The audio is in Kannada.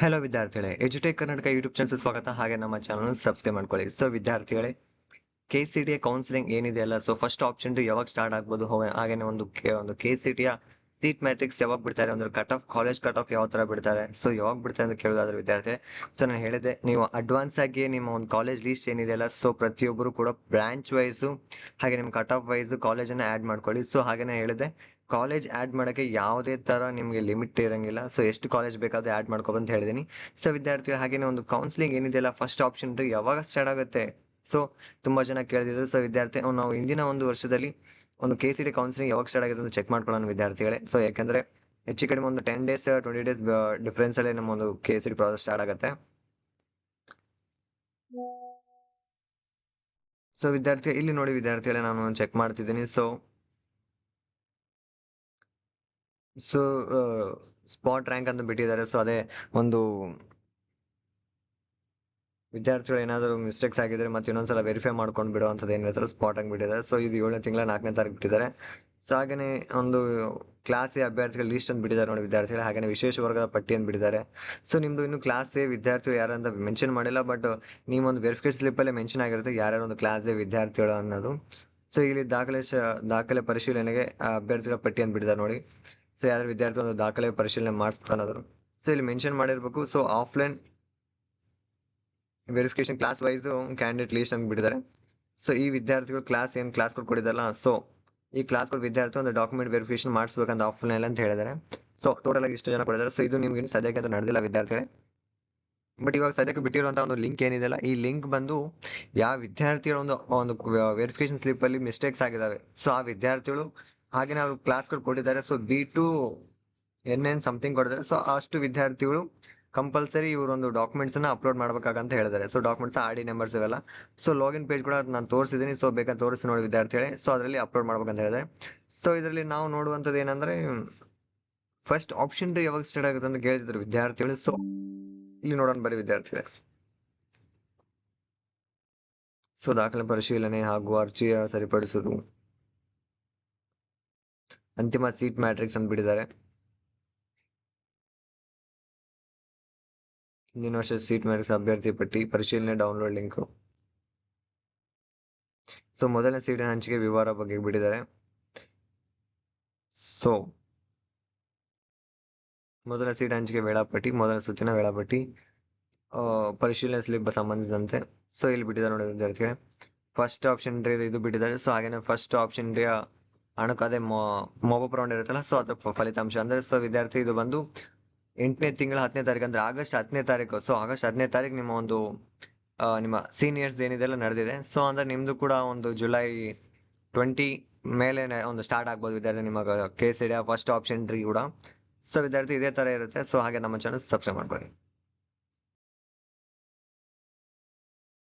ಹಲೋ ವಿದ್ಯಾರ್ಥಿಗಳೇ, ಎಜುಟೆಕ್ ಕರ್ನಾಟಕ ಯೂಟ್ಯೂಬ್ ಚಾನಲ್ ಸ್ವಾಗತ. ಹಾಗೆ ನಮ್ಮ ಚಾನಲ್ ಸಬ್ಸ್ಕ್ರೈಬ್ ಮಾಡ್ಕೊಳ್ಳಿ. ಸೊ ವಿದ್ಯಾರ್ಥಿಗಳೇ, KCTಯ ಕೌನ್ಸಿಲಿಂಗ್ ಏನಿದೆಯಲ್ಲ, ಸೊ ಫಸ್ಟ್ ಆಪ್ಷನ್ ಯಾವಾಗ ಸ್ಟಾರ್ಟ್ ಆಗ್ಬೋದು, ಹಾಗೇನೆ ಒಂದು KCTಯ ಸೀಟ್ ಮ್ಯಾಟ್ರಿಕ್ಸ್ ಯಾವಾಗ ಬಿಡ್ತಾರೆ, ಒಂದು ಕಾಲೇಜ್ ಕಟ್ ಆಫ್ ಯಾವ ತರ ಬಿಡ್ತಾರೆ, ಸೊ ಯಾವಾಗ ಬಿಡ್ತಾರೆ ಅಂತ ಕೇಳೋದಾದ್ರೆ ವಿದ್ಯಾರ್ಥಿ, ಸೊ ನಾನು ಹೇಳಿದೆ, ನೀವು ಅಡ್ವಾನ್ಸ್ ಆಗಿ ನಿಮ್ಮ ಒಂದು ಕಾಲೇಜ್ ಲೀಸ್ಟ್ ಏನಿದೆಯಲ್ಲ, ಸೊ ಪ್ರತಿಯೊಬ್ಬರು ಕೂಡ ಬ್ರಾಂಚ್ ವೈಸು ಹಾಗೆ ನಿಮ್ಮ ಕಟ್ ಆಫ್ ವೈಸ್ ಕಾಲೇಜನ್ನು ಆ್ಯಡ್ ಮಾಡ್ಕೊಳ್ಳಿ. ಸೊ ಹಾಗೇನೆ ಹೇಳಿದೆ, ಕಾಲೇಜ್ ಆ್ಯಡ್ ಮಾಡೋಕ್ಕೆ ಯಾವುದೇ ಥರ ನಿಮಗೆ ಲಿಮಿಟ್ ಇರೋಂಗಿಲ್ಲ. ಸೊ ಎಷ್ಟು ಕಾಲೇಜ್ ಬೇಕಾದ್ರೆ ಆ್ಯಡ್ ಮಾಡ್ಕೊಬಂತ ಹೇಳಿದ್ದೀನಿ. ಸೊ ವಿದ್ಯಾರ್ಥಿಗಳು, ಹಾಗೇನೆ ಒಂದು ಕೌನ್ಸಿಲಿಂಗ್ ಏನಿದೆಯಲ್ಲ, ಫಸ್ಟ್ ಆಪ್ಷನ್ ಯಾವಾಗ ಸ್ಟಾರ್ಟ್ ಆಗುತ್ತೆ, ಸೊ ತುಂಬಾ ಜನ ಕೇಳಿದ್ರು. ಸೊ ವಿದ್ಯಾರ್ಥಿ, ನಾವು ಇಂದಿನ ಒಂದು ವರ್ಷದಲ್ಲಿ ಒಂದು KCT ಕೌನ್ಸಿಲಿಂಗ್ ಯಾವಾಗ ಸ್ಟಾರ್ಟ್ ಆಗಿದೆ ಅಂತ ಚೆಕ್ ಮಾಡ್ಕೊಳ್ಳೋಣ ವಿದ್ಯಾರ್ಥಿಗಳೇ. ಸೊ ಯಾಕಂದ್ರೆ ಹೆಚ್ಚು ಕಡಿಮೆ ಒಂದು 10 days 20 days ಡಿಫ್ರೆನ್ಸ್ ಅಲ್ಲಿ ನಮ್ಮ ಒಂದು KCT ಪ್ರಾಸೆಸ್ ಸ್ಟಾರ್ಟ್ ಆಗುತ್ತೆ. ಸೊ ವಿದ್ಯಾರ್ಥಿ, ಇಲ್ಲಿ ನೋಡಿ ವಿದ್ಯಾರ್ಥಿಗಳೇ, ನಾನು ಚೆಕ್ ಮಾಡ್ತಿದ್ದೀನಿ. ಸೊ ಸ್ಪಾಟ್ ರ್ಯಾಂಕ್ ಅಂತ ಬಿಟ್ಟಿದ್ದಾರೆ. ಸೊ ಅದೇ ಒಂದು ವಿದ್ಯಾರ್ಥಿಗಳು ಏನಾದರೂ ಮಿಸ್ಟೇಕ್ಸ್ ಆಗಿದ್ರೆ ಮತ್ತೆ ಇನ್ನೊಂದ್ಸಲ ವೆರಿಫೈ ಮಾಡ್ಕೊಂಡು ಬಿಡುವಂಥದ್ದು ಏನಿರ್ತಾರೆ, ಸ್ಪಾಟ್ ಆಗಿ ಬಿಟ್ಟಿದ್ದಾರೆ. ಸೊ ಇದು 7ನೇ ತಿಂಗಳ 4ನೇ ತಾರೀಕು ಬಿಟ್ಟಿದ್ದಾರೆ. ಸೊ ಹಾಗೇನೆ ಒಂದು ಕ್ಲಾಸ್ ಎ ಅಭ್ಯರ್ಥಿಗಳ ಲೀಸ್ಟ್ ಅಂತ ಬಿಟ್ಟಿದ್ದಾರೆ ನೋಡಿ ವಿದ್ಯಾರ್ಥಿಗಳು. ಹಾಗೇನೆ ವಿಶೇಷ ವರ್ಗದ ಪಟ್ಟಿ ಅಂತ ಬಿಟ್ಟಿದ್ದಾರೆ. ಸೊ ನಿಮ್ದು ಇನ್ನು ಕ್ಲಾಸ್ ಎ ವಿದ್ಯಾರ್ಥಿಗಳು ಯಾರು ಅಂತ ಮೆನ್ಷನ್ ಮಾಡಿಲ್ಲ, ಬಟ್ ನೀವು ಒಂದು ವೆರಿಫಿಕೇಶನ್ ಸ್ಲಿಪ್ ಅಲ್ಲೇ ಮೆನ್ಷನ್ ಆಗಿರುತ್ತೆ ಯಾರ್ಯಾರು ಒಂದು ಕ್ಲಾಸ್ ಎ ವಿದ್ಯಾರ್ಥಿಗಳು ಅನ್ನೋದು. ಸೊ ಇಲ್ಲಿ ದಾಖಲೆ ಪರಿಶೀಲನೆಗೆ ಅಭ್ಯರ್ಥಿಗಳ ಪಟ್ಟಿ ಅಂತ ಬಿಟ್ಟಿದ್ದಾರೆ ನೋಡಿ. ಸೊ ಯಾರ್ಯಾರು ವಿದ್ಯಾರ್ಥಿ ಒಂದು ದಾಖಲೆ ಪರಿಶೀಲನೆ ಮಾಡಿಸ್ತಾನದ್ರು, ಸೊ ಇಲ್ಲಿ ಮೆನ್ಷನ್ ಮಾಡಿರ್ಬೇಕು. So offline verification class wise candidate list ಅಂತ ಬಿಟ್ಟಿದ್ದಾರೆ. ಸೊ ಈ ವಿದ್ಯಾರ್ಥಿಗಳು ಕ್ಲಾಸ್ ಕೊಟ್ಟಿದ್ದಲ್ಲ, ಸೊ ಈ ಕ್ಲಾಸ್ ವಿದ್ಯಾರ್ಥಿ ಒಂದು ಡಾಕ್ಯುಮೆಂಟ್ ವೆರಿಫಿಕೇಶನ್ ಮಾಡಿಸ್ಬೇಕಂತ ಆಫ್ಲೈನ್ ಅಂತ ಹೇಳಿದ್ದಾರೆ. ಸೊ ಟೋಟಲ್ ಆಗಿ ಇಷ್ಟು ಜನ ಕೊಟ್ಟಿದ್ದಾರೆ. ಸೊ ಇದು ನಿಮ್ಗೆ ಸದ್ಯಕ್ಕೆ ಅಂತ ನಡೆದಿಲ್ಲ ವಿದ್ಯಾರ್ಥಿಗಳೇ. ಬಟ್ ಇವಾಗ ಸದ್ಯಕ್ಕೆ ಬಿಟ್ಟಿರುವಂತ ಒಂದು ಲಿಂಕ್ ಏನಿದೆಯಲ್ಲ, ಈ ಲಿಂಕ್ ಬಂದು ಯಾವ ವಿದ್ಯಾರ್ಥಿಗಳ ಒಂದು ವೆರಿಫಿಕೇಶನ್ ಸ್ಲಿಪ್ ಅಲ್ಲಿ ಮಿಸ್ಟೇಕ್ಸ್ ಆಗಿದಾವೆ, ಸೊ ಆ ವಿದ್ಯಾರ್ಥಿಗಳು ಹಾಗೇನೆ ಅವ್ರು ಕ್ಲಾಸ್ಗಳು ಕೊಟ್ಟಿದ್ದಾರೆ. ಸೊ B2NN ಸಮಥಿಂಗ್ ಕೊಟ್ಟಿದ್ದಾರೆ. ಸೊ ಅಷ್ಟು ವಿದ್ಯಾರ್ಥಿಗಳು ಕಂಪಲ್ಸರಿ ಇವರೊಂದು ಡಾಕ್ಯುಮೆಂಟ್ಸ್ ಅನ್ನ ಅಪ್ಲೋಡ್ ಮಾಡ್ಬೇಕಂತ ಹೇಳಿದ್ದಾರೆ. ಸೊ ಡಾಕ್ಯುಮೆಂಟ್ಸ್ RD ನಂಬರ್ಸ್ ಇವೆಲ್ಲ. ಸೊ ಲಾಗಿನ್ ಪೇಜ್ ಕೂಡ ನಾನು ತೋರಿಸಿದ್ದೀನಿ. ಸೊ ಬೇಕಾದ್ರೆ ತೋರಿಸಿ ನೋಡಿ ವಿದ್ಯಾರ್ಥಿಗಳೇ. ಸೊ ಅದರಲ್ಲಿ ಅಪ್ಲೋಡ್ ಮಾಡ್ಬೇಕಂತ ಹೇಳಿದೆ. ಸೊ ಇದರಲ್ಲಿ ನಾವು ನೋಡುವಂಥದ್ದು ಏನಂದ್ರೆ, ಫಸ್ಟ್ ಆಪ್ಷನ್ ಯಾವಾಗ ಸ್ಟಾರ್ಟ್ ಆಗುತ್ತೆ ಅಂತ ಕೇಳ್ತಿದ್ರು ವಿದ್ಯಾರ್ಥಿಗಳು. ಸೊ ಇಲ್ಲಿ ನೋಡೋಣ ಬರೀ ವಿದ್ಯಾರ್ಥಿಗಳೇ. ಸೊ ದಾಖಲೆ ಪರಿಶೀಲನೆ ಹಾಗೂ ಅರ್ಜಿಯ ಸರಿಪಡಿಸುವುದು, ಅಂತಿಮ ಸೀಟ್ ಮ್ಯಾಟ್ರಿಕ್ಸ್ ಅಂತ ಬಿಟ್ಟಿದ್ದಾರೆ. ಹಿಂದಿನ ವರ್ಷ ಸೀಟ್ ಮ್ಯಾಟ್ರಿಕ್ಸ್ ಅಭ್ಯರ್ಥಿ ಪಟ್ಟಿ ಪರಿಶೀಲನೆ ಡೌನ್ಲೋಡ್ ಲಿಂಕ್. ಸೊ ಮೊದಲನೇ ಸೀಟಿನ ಹಂಚಿಕೆ ವಿವರ ಬಗ್ಗೆ ಬಿಟ್ಟಿದ್ದಾರೆ. ಸೊ ಮೊದಲ ಸೀಟ್ ಹಂಚಿಕೆ ವೇಳಾಪಟ್ಟಿ, ಮೊದಲ ಸುತ್ತಿನ ವೇಳಾಪಟ್ಟಿ, ಪರಿಶೀಲನೆ ಸ್ಲಿಪ್ ಸಂಬಂಧಿಸಿದಂತೆ. ಸೊ ಇಲ್ಲಿ ಬಿಟ್ಟಿದ್ದಾರೆ ನೋಡಿ ವಿದ್ಯಾರ್ಥಿಗಳೇ. ಫಸ್ಟ್ ಆಪ್ಷನ್ ಇದು ಬಿಟ್ಟಿದ್ದಾರೆ. ಸೊ ಹಾಗೇನೆ ಫಸ್ಟ್ ಆಪ್ಷನ್ ಅದೇ ಮೊಬೈಲ್ ರೌಂಡ್ ಇರುತ್ತಲ್ಲ, ಸೊ ಅದ್ರ ಫಲಿತಾಂಶ ಅಂದ್ರೆ, ಸೊ ವಿದ್ಯಾರ್ಥಿ ಇದು ಬಂದು 8ನೇ ತಿಂಗಳ 10ನೇ ತಾರೀಕು ಅಂದ್ರೆ ಆಗಸ್ಟ್ 10ನೇ ತಾರೀಕು. ಸೊ ಆಗಸ್ಟ್ 10ನೇ ತಾರೀಕು ನಿಮ್ಮ ಒಂದು ನಿಮ್ಮ ಸೀನಿಯರ್ಸ್ ಏನಿದೆಲ್ಲ ನಡೆದಿದೆ. ಸೊ ಅಂದ್ರೆ ನಿಮ್ದು ಕೂಡ ಒಂದು ಜುಲೈ 20 ಮೇಲೆ ಒಂದು ಸ್ಟಾರ್ಟ್ ಆಗ್ಬೋದು ವಿದ್ಯಾರ್ಥಿ ನಿಮ್ಮ KCT ಫಸ್ಟ್ ಆಪ್ಷನ್ ಕೂಡ. ಸೊ ವಿದ್ಯಾರ್ಥಿ ಇದೇ ತರ ಇರುತ್ತೆ. ಸೊ ಹಾಗೆ ನಮ್ಮ ಚಾನಲ್ ಸಬ್ಸ್ಕ್ರೈಬ್ ಮಾಡ್ಕೊಳ್ಳಿ.